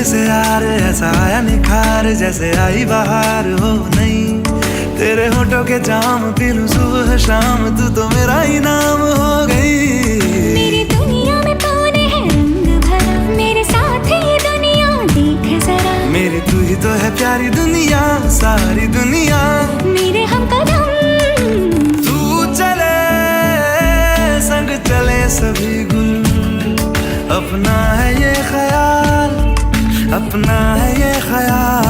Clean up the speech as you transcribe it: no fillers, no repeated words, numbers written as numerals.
से यार ऐसा आया निखार, जैसे आई बाहर हो नहीं। तेरे होठों के जाम पी लूं सुबह शाम, तू तो मेरा ही नाम हो गई। मेरी दुनिया में तूने है रंग भरा, मेरे साथ ये दुनिया देख जरा। मेरी तू ही तो है प्यारी दुनिया, सारी दुनिया मेरे हम कदम। तू चले संग चले सभी गुल, अपना है ये ख्याल, अपना है ये ख्याल।